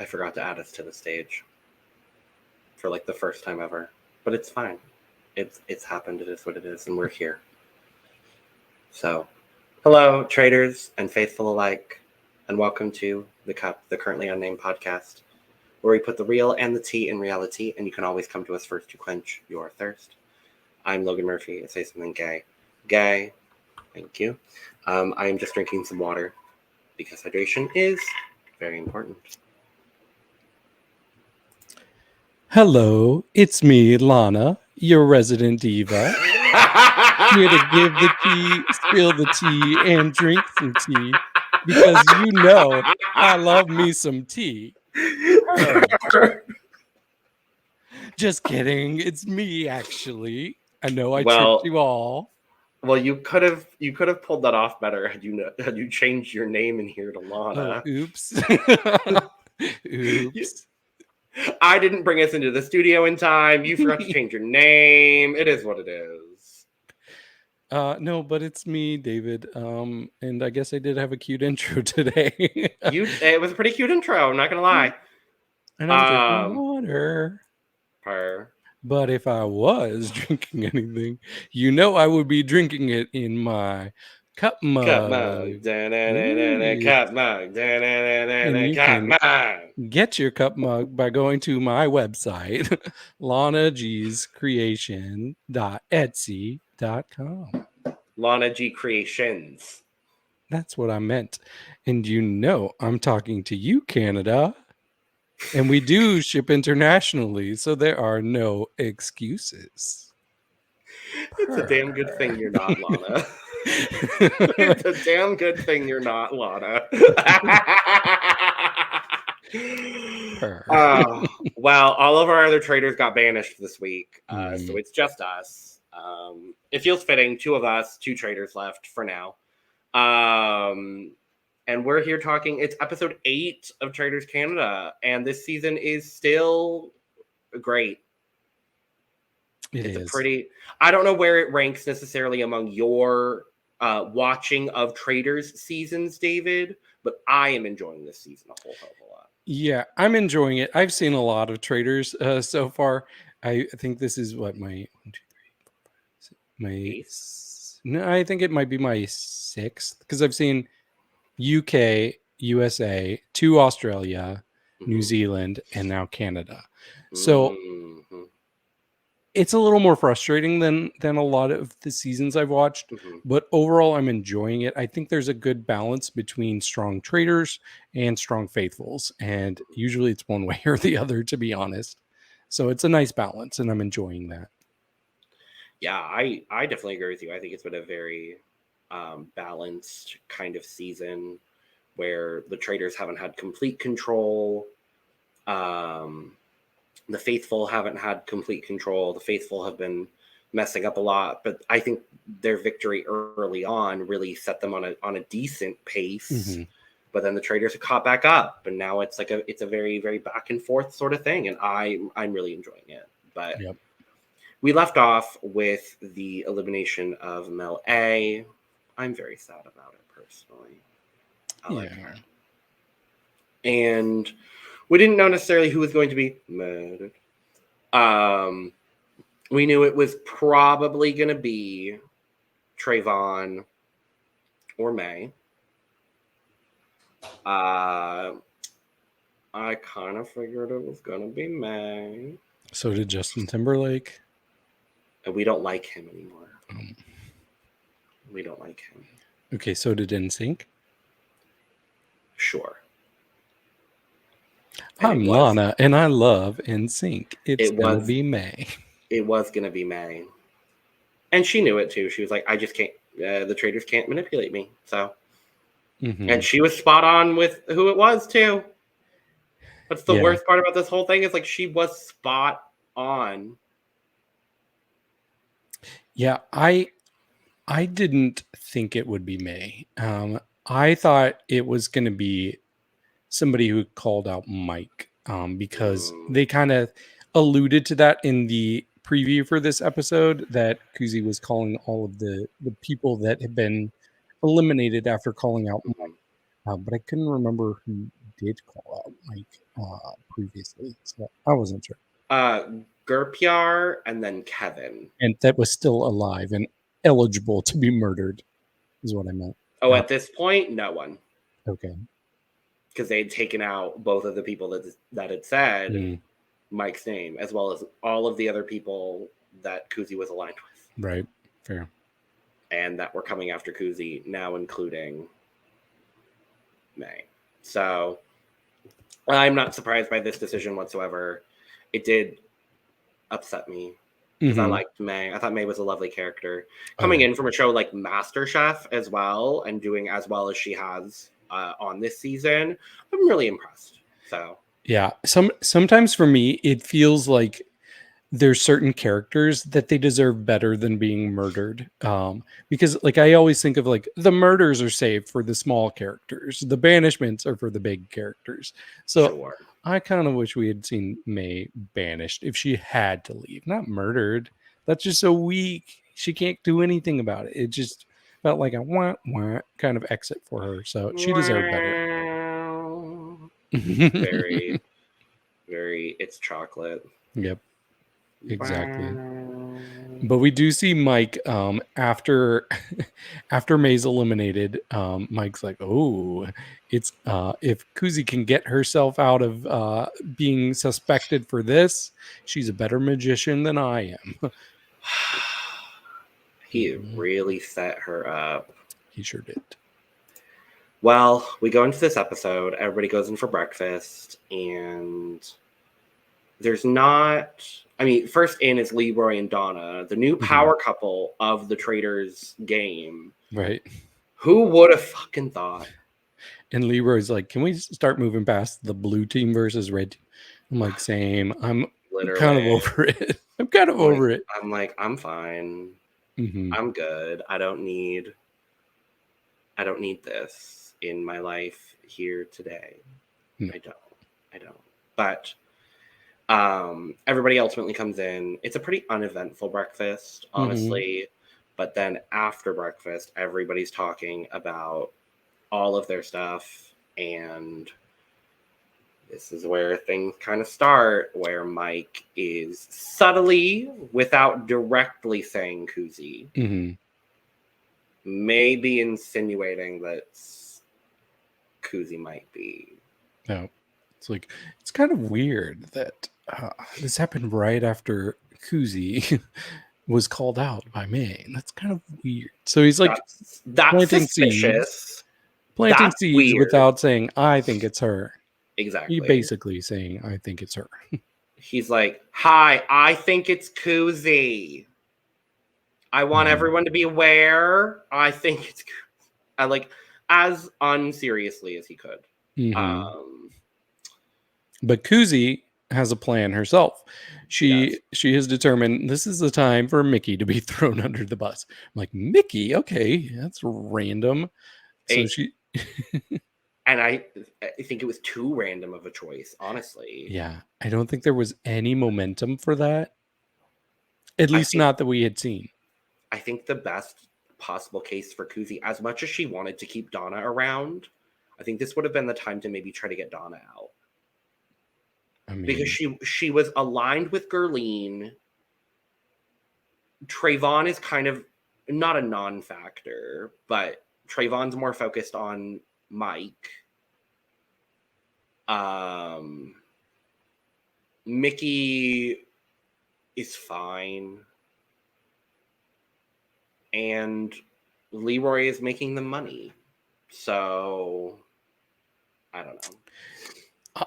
I forgot to add us to the stage for like the first time ever, but it's fine. It's happened. It is what it is, and we're here. So, hello, traitors and faithful alike, and welcome to the Currently Unnamed Podcast, where we put the real and the tea in reality, and you can always come to us first to quench your thirst. I'm Logan Murphy. I say something gay. Gay. Thank you. I am just drinking some water because hydration is very important. Hello, it's me, Lana, your resident diva, here to give the tea, spill the tea, and drink some tea, because you know I love me some tea. Just kidding, it's me, actually. I know I tricked you all. Well, you could have pulled that off better had you changed your name in here to Lana. Oh, oops. Oops. I didn't bring us into the studio in time. You forgot to change your name. It is what it is. No, but it's me, David. And I guess I did have a cute intro today. It was a pretty cute intro, I'm not gonna lie. And I'm drinking water. Purr. But if I was drinking anything, you know I would be drinking it in my cup mug. Cup mug. Cup mug. And you can get your cup mug by going to my website, lanagscreation.etsy.com. Lana G Creations. That's what I meant. And you know I'm talking to you, Canada. And we do ship internationally, so there are no excuses. It's a damn good thing you're not, Lana. It's a damn good thing you're not, Lana. Well, all of our other traders got banished this week, so it's just us. It feels fitting. 2 of us, 2 traders left for now. And we're here talking, it's episode 8 of Traitors Canada, and this season is still great. It's I don't know where it ranks necessarily among your watching of Traitors seasons, David, but I am enjoying this season a whole hell of a lot. Yeah, I'm enjoying it. I've seen a lot of Traitors so far. I think this is what my 1, 2, 3, 4, 5, 6, no, I think it might be my 6th, because I've seen UK, USA, 2 Australia, New Zealand, and now Canada. So it's a little more frustrating than a lot of the seasons I've watched, but overall I'm enjoying it. I think there's a good balance between strong traitors and strong faithfuls, and usually it's one way or the other, to be honest. So it's a nice balance, and I'm enjoying that. Yeah, I definitely agree with you. I think it's been a very balanced kind of season where the traitors haven't had complete control. The faithful haven't had complete control. The faithful have been messing up a lot, but I think their victory early on really set them on a decent pace. But then the traitors have caught back up, and now it's like it's a very, very back and forth sort of thing, and I'm really enjoying it. But we left off with the elimination of Mel A. I'm very sad about it personally. I like her. And we didn't know necessarily who was going to be murdered. We knew it was probably going to be Trayvon or May. I kind of figured it was going to be May. So did Justin Timberlake. And we don't like him anymore. We don't like him. Okay, so did NSYNC? Sure. I'm Lana, and I love NSYNC. It's going to be May. It was going to be May. And she knew it, too. She was like, I just can't, the traitors can't manipulate me. So, and she was spot on with who it was, too. That's the worst part about this whole thing, is like, she was spot on. Yeah, I didn't think it would be May. I thought it was going to be somebody who called out Mike, because they kind of alluded to that in the preview for this episode, that Kuzi was calling all of the people that had been eliminated after calling out Mike. But I couldn't remember who did call out Mike previously, so I wasn't sure. Gurpyar and then Kevin. And that was still alive and eligible to be murdered, is what I meant. Oh, at this point, no one. Okay. Because they had taken out both of the people that had said Mike's name, as well as all of the other people that Kuzi was aligned with. Right. Fair. And that were coming after Kuzi, now including May. So I'm not surprised by this decision whatsoever. It did upset me because I liked May. I thought May was a lovely character. Coming in from a show like MasterChef as well and doing as well as she has on this season, I'm really impressed. So yeah, sometimes for me it feels like there's certain characters that they deserve better than being murdered, because like I always think of like the murders are saved for the small characters, the banishments are for the big characters. So sure. I kind of wish we had seen May banished if she had to leave, not murdered. That's just so weak. She can't do anything about it. It just felt like a wah wah kind of exit for her. So she deserved better. Very, very, it's chocolate. Yep. Exactly. But we do see Mike after May's eliminated. Mike's like, oh, it's if Kuzi can get herself out of being suspected for this, she's a better magician than I am. He really set her up. He sure did. Well, we go into this episode, everybody goes in for breakfast, and there's not... I mean, first in is Leroy and Donna, the new power couple of the Traitors game. Right. Who would have fucking thought? And Leroy's like, can we start moving past the blue team versus red team? I'm like, same. I'm Literally kind of over it. I'm kind of over it. I'm like, I'm fine. I'm good. I don't need this in my life here today. No. I don't. But everybody ultimately comes in. It's a pretty uneventful breakfast, honestly. But then after breakfast, everybody's talking about all of their stuff. And this is where things kind of start, where Mike is subtly, without directly saying Kuzi, maybe insinuating that Kuzi might be. No. It's like, it's kind of weird that this happened right after Kuzi was called out by May. That's kind of weird. So he's like, that's planting suspicious. Planting seeds weird. Without saying, I think it's her. Exactly. He basically saying, I think it's her. He's like, hi, I think it's Kuzi. I want everyone to be aware. I think it's Kuzi. Like, as unseriously as he could. But Kuzi has a plan herself. She has determined this is the time for Mickey to be thrown under the bus. I'm like, Mickey? Okay, that's random. So she... And I think it was too random of a choice, honestly. Yeah, I don't think there was any momentum for that. At least not that we had seen. I think the best possible case for Kuzi, as much as she wanted to keep Donna around, I think this would have been the time to maybe try to get Donna out. I mean, because she was aligned with Gurleen. Trayvon is kind of not a non-factor, but Trayvon's more focused on Mike. Mickey is fine. And Leroy is making the money. So, I don't know.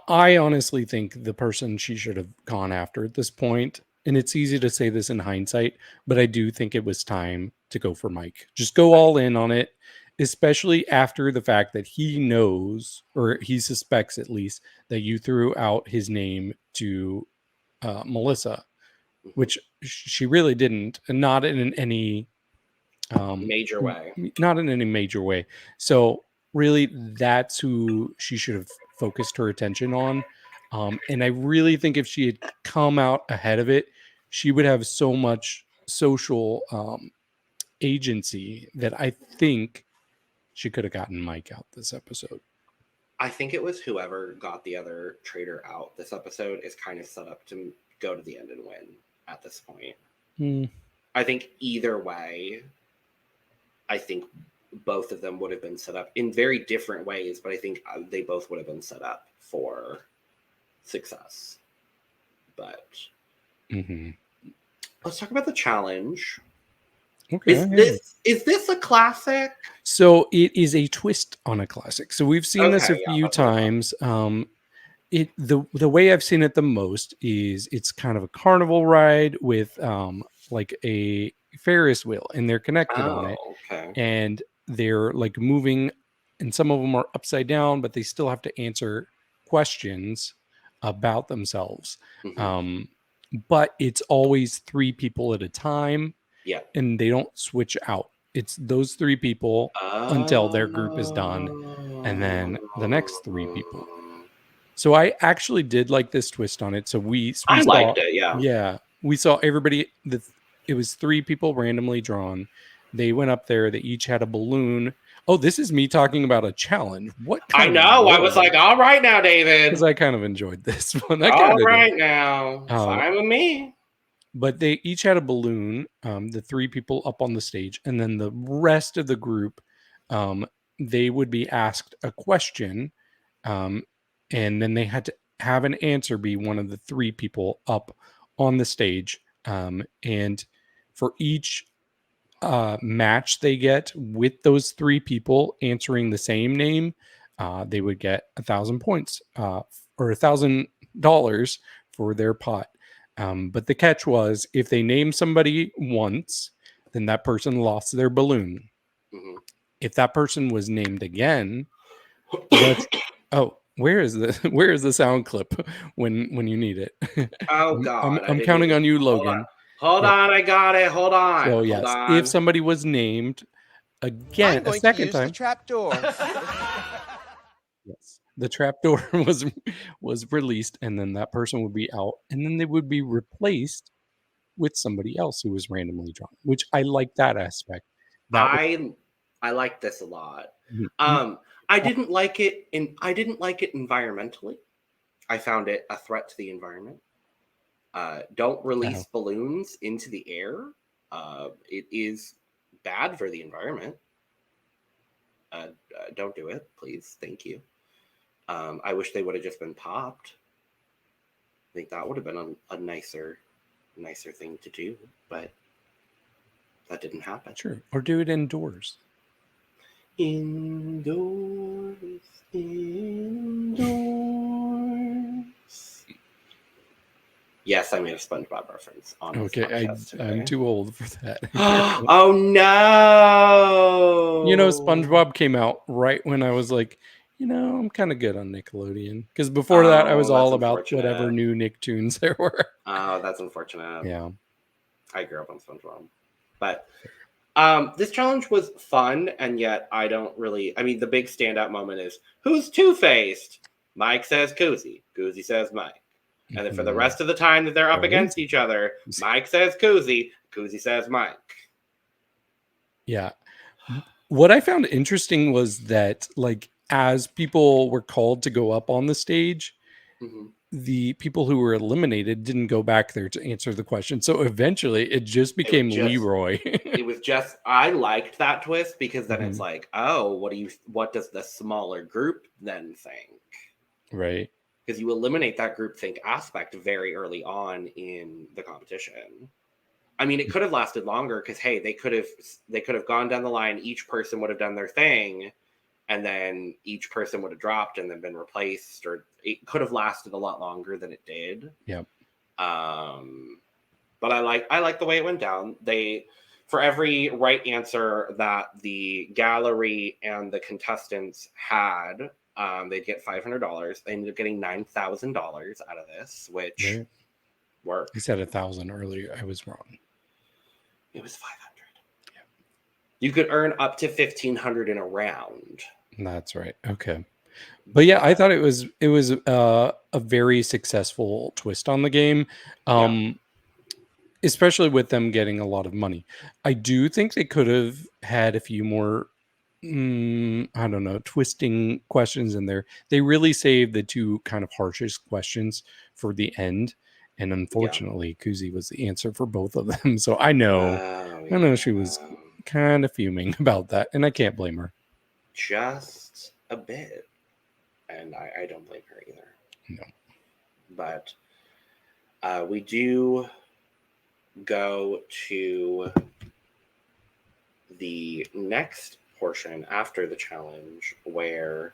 I honestly think the person she should have gone after at this point, and it's easy to say this in hindsight, but I do think it was time to go for Mike. Just go all in on it, especially after the fact that he knows, or he suspects at least, that you threw out his name to Melissa, which she really didn't, and not in any major way. Not in any major way. So really, that's who she should have focused her attention on. And I really think if she had come out ahead of it, she would have so much social agency that I think she could have gotten Mike out this episode. I think it was whoever got the other traitor out this episode is kind of set up to go to the end and win at this point. I think either way, I think both of them would have been set up in very different ways, but I think they both would have been set up for success. But let's talk about the challenge. Okay. Is this a classic? So it is a twist on a classic. So we've seen this a few times. The way I've seen it the most is it's kind of a carnival ride with like a Ferris wheel, and they're connected on it. Okay. And they're like moving, and some of them are upside down, but they still have to answer questions about themselves. But it's always 3 people at a time. Yeah. And they don't switch out. It's those 3 people until their group is done, and then the next 3 people. So I actually did like this twist on it. So I liked it, yeah. Yeah. We saw everybody, it was 3 people randomly drawn. They went up there, they each had a balloon. Oh, this is me talking about a challenge. What I know. I was like, all right now, David. Because I kind of enjoyed this one. All right now. Fine with me. But they each had a balloon, the 3 people up on the stage, and then the rest of the group, they would be asked a question, and then they had to have an answer be one of the 3 people up on the stage. And for each match they get with those 3 people answering the same name, they would get 1,000 points or $1,000 for their pot. But the catch was, if they named somebody once, then that person lost their balloon. If that person was named again, where is the sound clip when you need it? Oh God! I'm counting on you, Logan. Hold on, I got it. Hold on. So yes, if somebody was named again a second time, the trapdoor. Yes, the trapdoor was released, and then that person would be out, and then they would be replaced with somebody else who was randomly drawn. Which I like that aspect. I like this a lot. I didn't like it environmentally. I found it a threat to the environment. Don't release balloons into the air. It is bad for the environment. Don't do it, please. Thank you. I wish they would have just been popped. I think that would have been a nicer thing to do, but that didn't happen. Sure. Or do it indoors. Indoors. Yes, I made a SpongeBob reference on this podcast today. I'm too old for that. Oh no! You know, SpongeBob came out right when I was like, I'm kind of good on Nickelodeon. Because before that, I was all about whatever new Nicktoons there were. Oh, that's unfortunate. Yeah. I grew up on SpongeBob. But this challenge was fun, and yet the big standout moment is, who's two-faced? Mike says Koozie. Koozie says Mike. And then for the rest of the time that they're up against each other, Mike says Koozie. Koozie says Mike. Yeah. What I found interesting was that, like, as people were called to go up on the stage, the people who were eliminated didn't go back there to answer the question. So eventually it just became Leroy. It was just, I liked that twist because then it's like, oh, what does the smaller group then think? Right. Because you eliminate that groupthink aspect very early on in the competition. I mean, it could have lasted longer because, hey, they could have gone down the line. Each person would have done their thing, and then each person would have dropped and then been replaced. Or it could have lasted a lot longer than it did. Yep. But I like the way it went down. For every right answer that the gallery and the contestants had, they'd get $500. They ended up getting $9,000 out of this, which worked. He said 1,000 earlier. I was wrong. It was 500. Yeah. You could earn up to 1,500 in a round. That's right. Okay. But yeah, I thought it was a very successful twist on the game, especially with them getting a lot of money. I do think they could have had a few more I don't know, twisting questions in there. They really saved the two kind of harshest questions for the end. And unfortunately, Kuzi was the answer for both of them. So I know she was kind of fuming about that. And I can't blame her. Just a bit. And I don't blame her either. No. But we do go to the next portion after the challenge where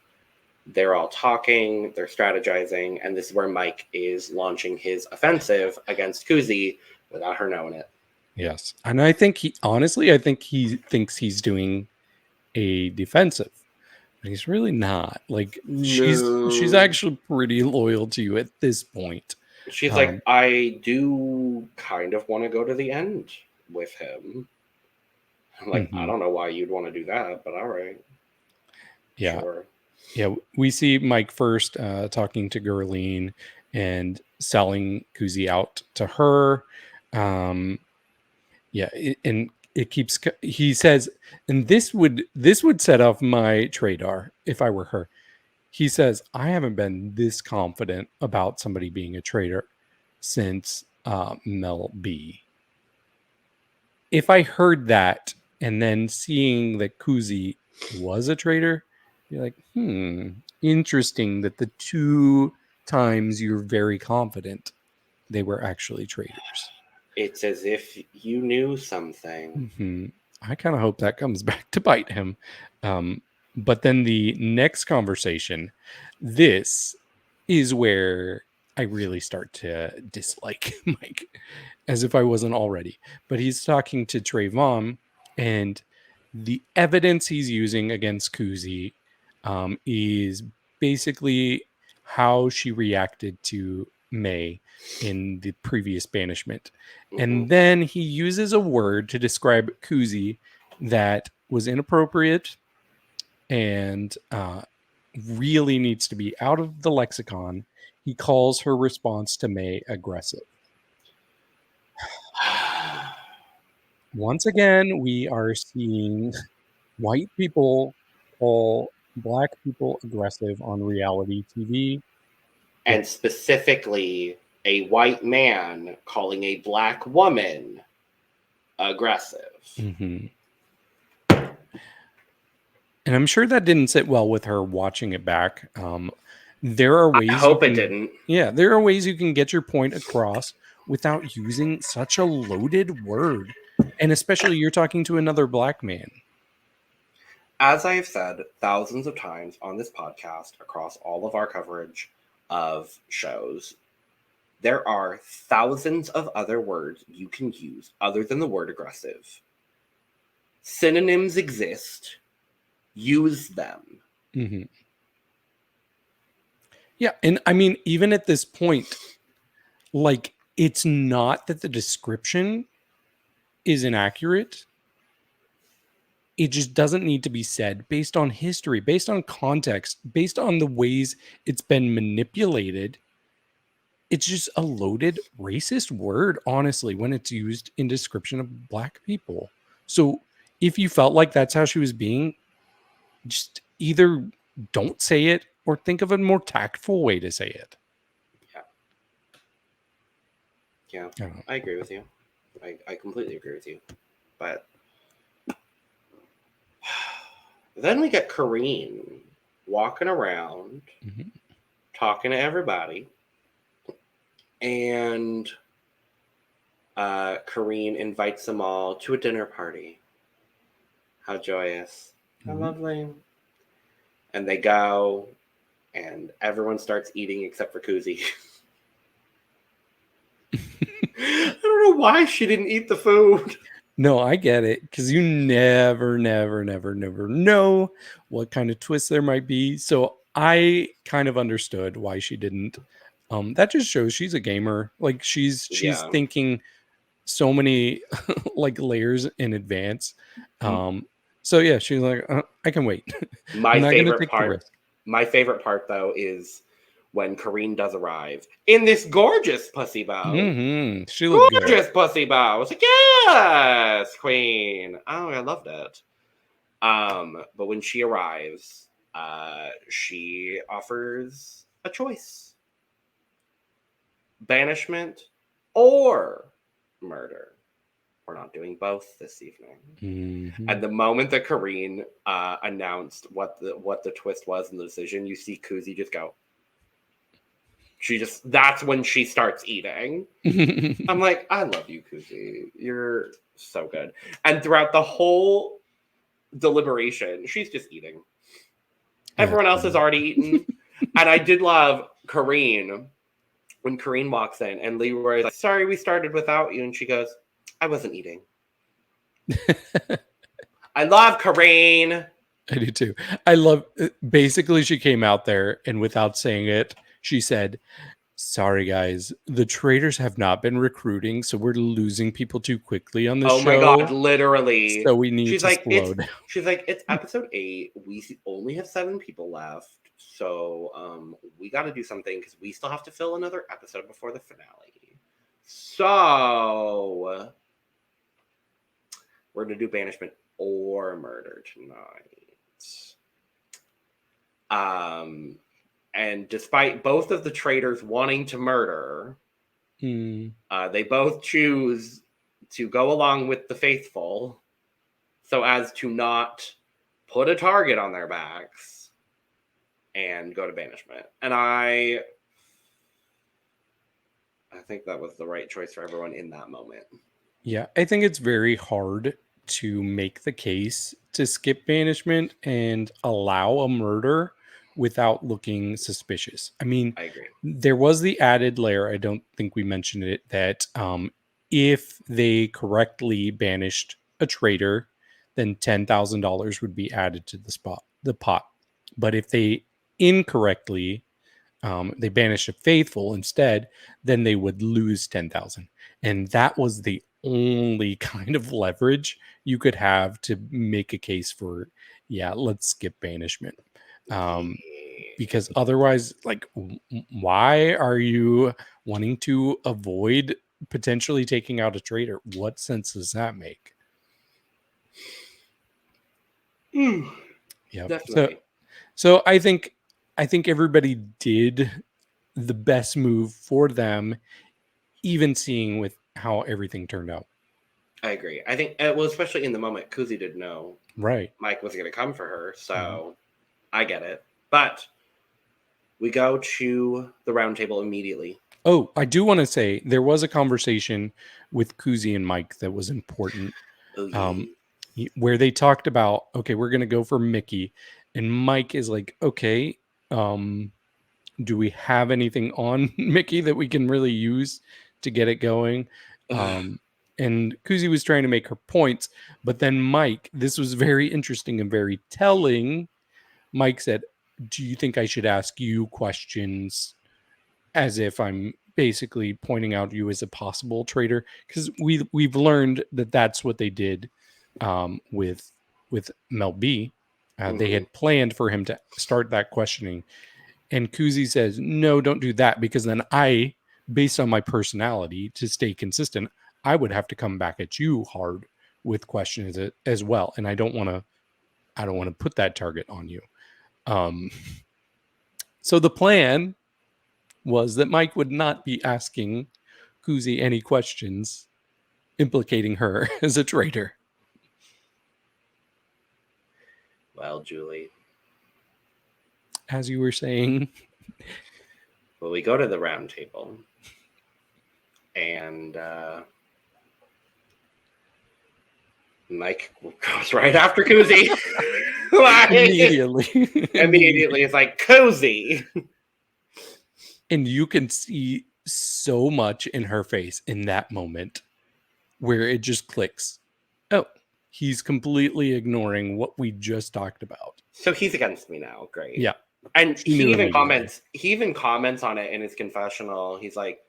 they're all talking, they're strategizing, and this is where Mike is launching his offensive against Kuzi without her knowing it. Yes. And I think I think he thinks he's doing a defensive. But he's really not. Like, she's actually pretty loyal to you at this point. She's like, I do kind of want to go to the end with him. I'm like, I don't know why you'd want to do that, but all right. Yeah. Sure. Yeah, we see Mike first talking to Gerline and selling Kuzi out to her. And it keeps. He says, and this would set off my Traidar if I were her. He says, I haven't been this confident about somebody being a traitor since Mel B. If I heard that and then seeing that Kuzi was a traitor, you're like, interesting that the two times you're very confident they were actually traitors. It's as if you knew something. I kind of hope that comes back to bite him. But then the next conversation, this is where I really start to dislike Mike, as if I wasn't already. But he's talking to Trayvon, and the evidence he's using against Kuzi is basically how she reacted to May in the previous banishment. And then he uses a word to describe Kuzi that was inappropriate and really needs to be out of the lexicon. He calls her response to May aggressive. Once again, we are seeing white people call black people aggressive on reality TV. And specifically, a white man calling a black woman aggressive. And I'm sure that didn't sit well with her watching it back. There are ways. I hope it didn't. Yeah, there are ways you can get your point across without using such a loaded word. And especially you're talking to another black man. As I have said thousands of times on this podcast across all of our coverage of shows, there are thousands of other words you can use other than the word aggressive. Synonyms exist. Use them. Yeah, and I mean, even at this point, like, it's not that the description is inaccurate. It just doesn't need to be said based on history, based on context, based on the ways it's been manipulated. It's just a loaded racist word, honestly, when it's used in description of black people. So if you felt like that's how she was being, just either don't say it or think of a more tactful way to say it. Yeah, I agree with you. I completely agree with you. But then we get Kareen walking around, talking to everybody. And Kareen invites them all to a dinner party. How joyous. How lovely. And they go, and everyone starts eating except for Kuzi. I don't know why she didn't eat the food. No, I get it, because you never know what kind of twist there might be. So I kind of understood why she didn't. That just shows she's a gamer. Like, she's thinking so many like layers in advance. So yeah, she's like, I can wait. My favorite part though is when Kareen does arrive in this gorgeous pussy bow. She looked gorgeous good. Pussy bow. I was like, yes, queen. Oh, I loved it. But when she arrives, she offers a choice: banishment or murder. We're not doing both this evening. Mm-hmm. At the moment that Kareen announced what the twist was in the decision, you see Kuzi just go. That's when she starts eating. I'm like, I love you, Kuzi. You're so good. And throughout the whole deliberation, she's just eating. Everyone else has already eaten. And I did love Kareen when Kareen walks in and Leroy's like, sorry, we started without you. And she goes, I wasn't eating. I love Kareen. I do too. I love, basically, she came out there and without saying it, she said, sorry, guys, the traitors have not been recruiting, so we're losing people too quickly on the show. Oh my God, literally. So we need to slow down. She's like, it's episode 8. We only have 7 people left. So we got to do something because we still have to fill another episode before the finale. So we're going to do banishment or murder tonight. And despite both of the traitors wanting to murder, they both choose to go along with the faithful so as to not put a target on their backs and go to banishment. And I think that was the right choice for everyone in that moment. Yeah, I think it's very hard to make the case to skip banishment and allow a murder without looking suspicious. I mean, I agree. There was the added layer, I don't think we mentioned it, that if they correctly banished a traitor, then $10,000 would be added to the pot. But if they incorrectly they banished a faithful instead, then they would lose 10,000. And that was the only kind of leverage you could have to make a case for, yeah, let's skip banishment. Because otherwise, like, why are you wanting to avoid potentially taking out a traitor? What sense does that make? Yeah, definitely. So I think everybody did the best move for them, even seeing with how everything turned out. I agree. I think, well, especially in the moment, Kuzi didn't know Mike was going to come for her, so I get it. But we go to the round table immediately. Oh, I do want to say there was a conversation with Kuzi and Mike that was important. Where they talked about, okay, we're going to go for Mickey. And Mike is like, okay, do we have anything on Mickey that we can really use to get it going? And Kuzi was trying to make her points, but then Mike, this was very interesting and very telling. Mike said, do you think I should ask you questions as if I'm basically pointing out you as a possible traitor? Because we've learned that that's what they did with Mel B. They had planned for him to start that questioning. And Kuzi says, no, don't do that, because then I, based on my personality, to stay consistent, I would have to come back at you hard with questions as well. And I don't want to put that target on you. So the plan was that Mike would not be asking Kuzi any questions implicating her as a traitor. Well, Julie, as you were saying, well, we go to the round table, and Mike goes right after Kuzi. Immediately, it's like, Kuzi. And you can see so much in her face in that moment where it just clicks. Oh, he's completely ignoring what we just talked about. So he's against me now. Great. Yeah. And he even comments on it in his confessional. He's like,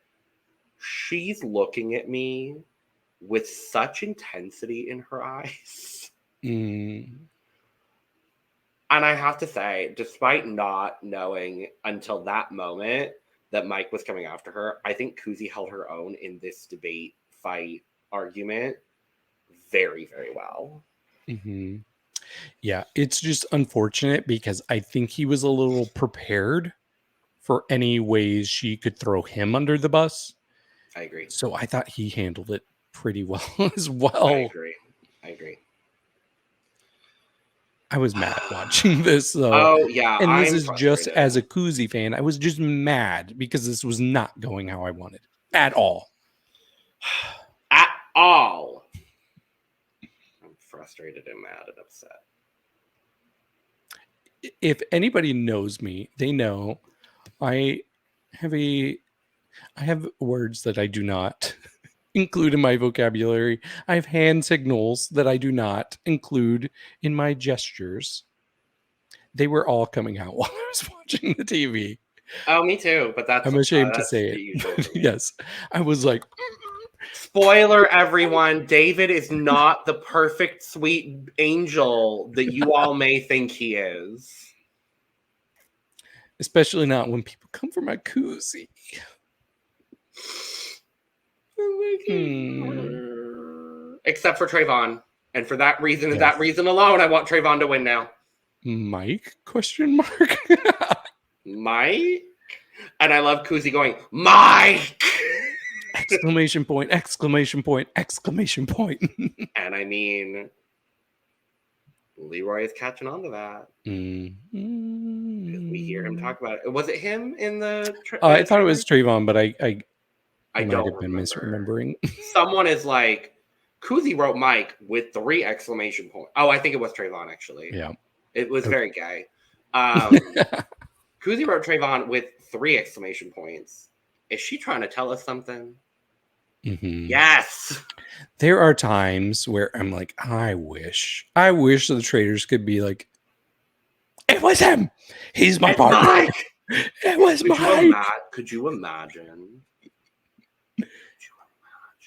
she's looking at me with such intensity in her eyes. And I have to say, despite not knowing until that moment that Mike was coming after her, I think Kuzi held her own in this debate, fight, argument very, very well. Yeah, it's just unfortunate because I think he was a little prepared for any ways she could throw him under the bus. I agree. So I thought he handled it pretty well as I well. agree. I was mad watching this though. Oh yeah, And this I'm is just frustrated. as a Kuzi fan. I was just mad because this was not going how I wanted at all. At all. I'm frustrated and mad and upset. If anybody knows me, they know I have words that I do not include in my vocabulary. I have hand signals that I do not include in my gestures. They were all coming out while I was watching the TV. Oh, me too. But that's I'm ashamed to that's say the it. usual But for me. yes, I was like, Spoiler, everyone. David is not the perfect, sweet angel that you all may think he is. especially not when people come for my koozie. Except for Trayvon. And for that reason and Yes. that reason alone, I want Trayvon to win now. Mike? Question mark. Mike? And I love Kuzi going, Mike! Exclamation point, exclamation point, exclamation point. And I mean, Leroy is catching on to that. Because we hear him talk about it. Was it him in the I thought it was Trayvon, but I I might don't have been remember. misremembering. Someone is like, Kuzi wrote Mike with 3 exclamation points. Oh, I think it was Trayvon, actually. Yeah. It was very gay. Kuzi wrote Trayvon with 3 exclamation points. Is she trying to tell us something? Mm-hmm. Yes. There are times where I'm like, I wish the traders could be like, it was him. He's my partner. Mike. It was Mike. Could you imagine?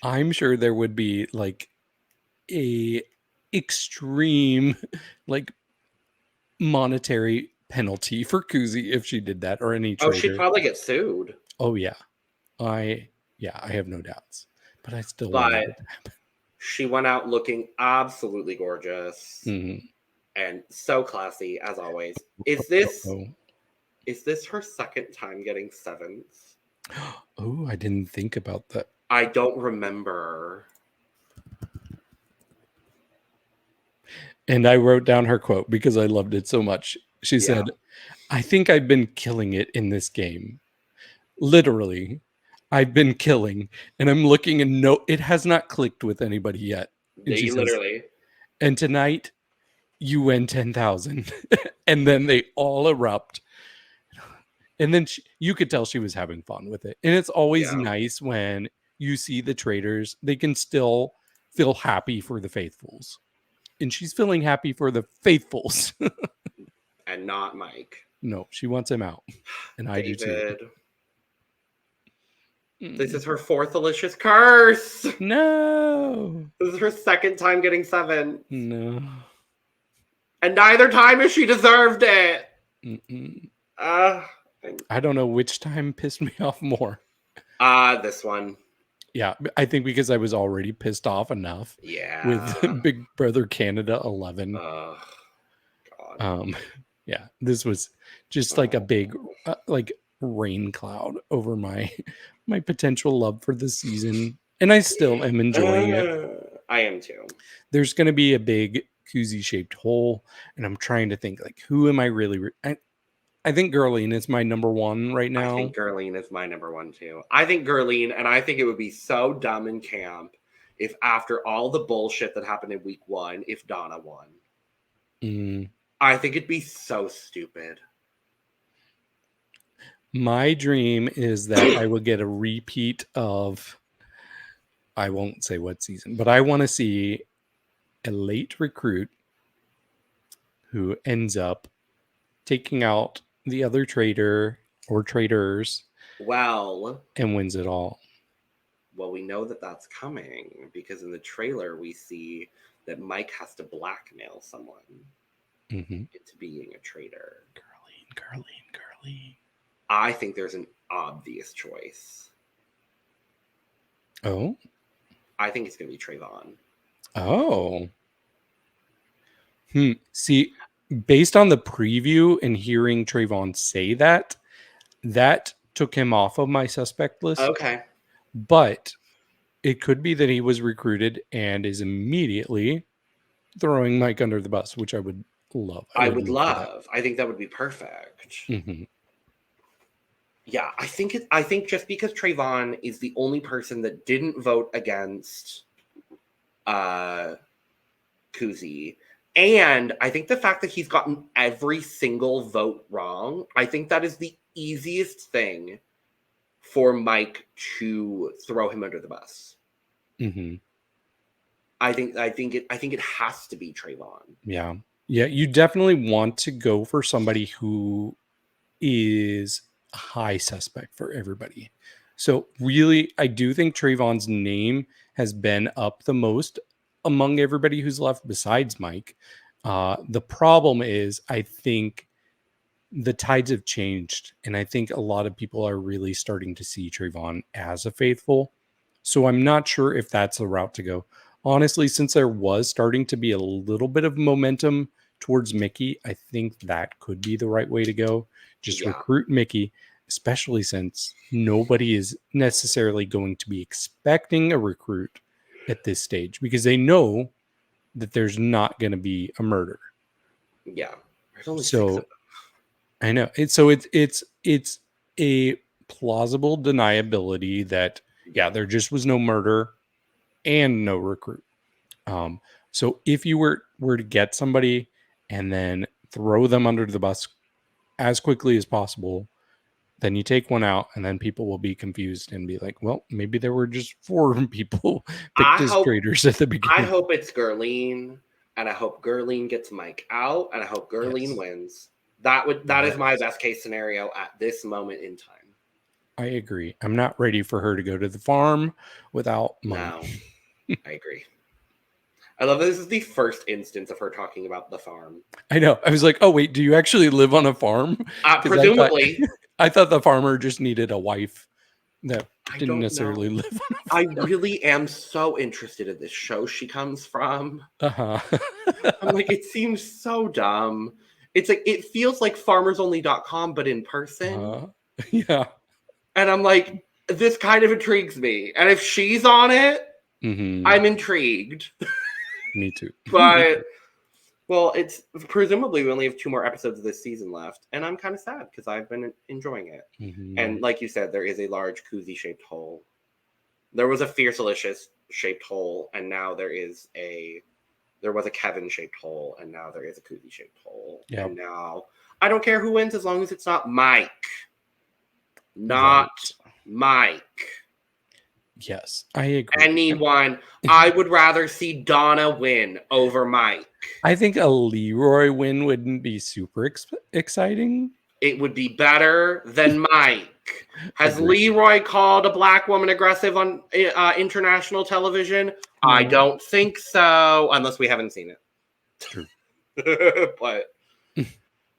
I'm sure there would be like a extreme like monetary penalty for Kuzi if she did that, or any trader. Oh, she'd probably get sued. Oh yeah. I have no doubts. But I still want it to happen. She went out looking absolutely gorgeous. Mm-hmm. And so classy as always. Is this her second time getting 7s? Oh, I didn't think about that. I don't remember. And I wrote down her quote because I loved it so much. She said, I think I've been killing it in this game. Literally, I've been killing, and I'm looking and it has not clicked with anybody yet. And she says, and tonight you win 10,000. And then they all erupt. And then you could tell she was having fun with it. And it's always nice when you see the traders, they can still feel happy for the faithfuls. And she's feeling happy for the faithfuls. And not Mike. No, she wants him out. And I do too. This is her 4th Alicia's curse. No. This is her second time getting 7. No. And neither time has she deserved it. I don't know which time pissed me off more. This one. Yeah, I think because I was already pissed off enough. Yeah. With Big Brother Canada 11. Oh, God. Yeah, this was just like a big like rain cloud over my potential love for the season, and I still am enjoying it. I am too. There's going to be a big koozie shaped hole, and I'm trying to think like, who am I really? I think Gerline is my number 1 right now. I think Gerline is my number 1 too. I think Gerline, and I think it would be so dumb in camp if after all the bullshit that happened in week 1, if Donna won. I think it'd be so stupid. My dream is that I will get a repeat of, I won't say what season, but I want to see a late recruit who ends up taking out the other traitor or traitors. And wins it all. Well, we know that that's coming because in the trailer we see that Mike has to blackmail someone into being a traitor. Gerline. I think there's an obvious choice. Oh? I think it's going to be Trayvon. Oh. See, based on the preview and hearing Trayvon say that took him off of my suspect list. Okay. But it could be that he was recruited and is immediately throwing Mike under the bus, which I would love. I would love. I think that would be perfect. Mm-hmm. Yeah, I think just because Trayvon is the only person that didn't vote against Kuzi, and I think the fact that he's gotten every single vote wrong, I think that is the easiest thing for Mike to throw him under the bus. Mm-hmm. I think it has to be Trayvon. Yeah. You definitely want to go for somebody who is a high suspect for everybody. So really, I do think Trayvon's name has been up the most among everybody who's left besides Mike. The problem is, I think the tides have changed, and I think a lot of people are really starting to see Trayvon as a faithful. So I'm not sure if that's the route to go. Honestly, since there was starting to be a little bit of momentum towards Mickey, I think that could be the right way to go. Just recruit Mickey, especially since nobody is necessarily going to be expecting a recruit at this stage because they know that there's not going to be a murder. Yeah. There's only 6 of them. I know. It's a plausible deniability that there just was no murder and no recruit. So if you were to get somebody and then throw them under the bus as quickly as possible, then you take one out, and then people will be confused and be like, well, maybe there were just 4 people picked as traitors at the beginning. I hope it's Gurleen, and I hope Gurleen gets Mike out, and I hope Gurleen wins. That is my best case scenario at this moment in time. I agree. I'm not ready for her to go to the farm without money. No, I agree. I love that this is the first instance of her talking about the farm. I know. I was like, oh, wait, do you actually live on a farm? Presumably. I thought the farmer just needed a wife that didn't necessarily live on a farm. I really am so interested in this show she comes from. Uh-huh. I'm like, it seems so dumb. It's like, it feels like farmersonly.com, but in person. Yeah. And I'm like, this kind of intrigues me. And if she's on it, I'm intrigued. Me too. But, well, it's presumably we only have 2 more episodes of this season left. And I'm kind of sad because I've been enjoying it. And like you said, there is a large Kuzi-shaped hole. There was a Fiercelicious-shaped hole, and now there was a Kevin-shaped hole, and now there is a Kuzi-shaped hole. Yep. And now, I don't care who wins as long as it's not Mike. Mike. Yes, I agree. Anyone. I would rather see Donna win over Mike. I think a Leroy win wouldn't be super exciting. It would be better than Mike. Has Leroy called a black woman aggressive on international television? I don't think so, unless we haven't seen it. True. But,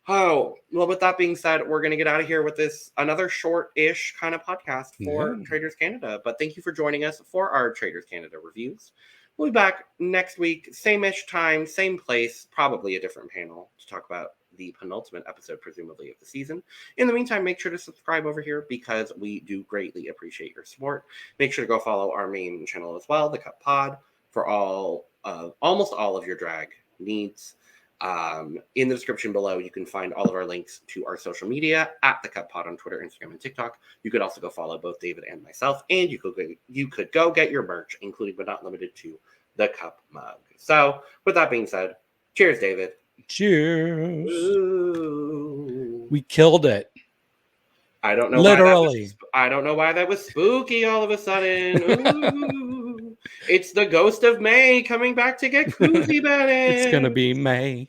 well, with that being said, we're going to get out of here with this another short-ish kind of podcast for Traitors Canada. But thank you for joining us for our Traitors Canada reviews. We'll be back next week, same-ish time, same place, probably a different panel to talk about the penultimate episode, presumably, of the season. In the meantime, make sure to subscribe over here because we do greatly appreciate your support. Make sure to go follow our main channel as well, The Cup Pod, for almost all of your drag needs. In the description below, you can find all of our links to our social media at The Cup Pod on Twitter, Instagram, and TikTok. You could also go follow both David and myself, and you could go get your merch, including but not limited to the Cup mug. So, with that being said, cheers, David. Cheers. Ooh. We killed it. I don't know. Literally. I don't know why that was spooky all of a sudden. Ooh. It's the ghost of May coming back to get Kuzi Bennett. It's gonna be May.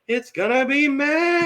It's gonna be May.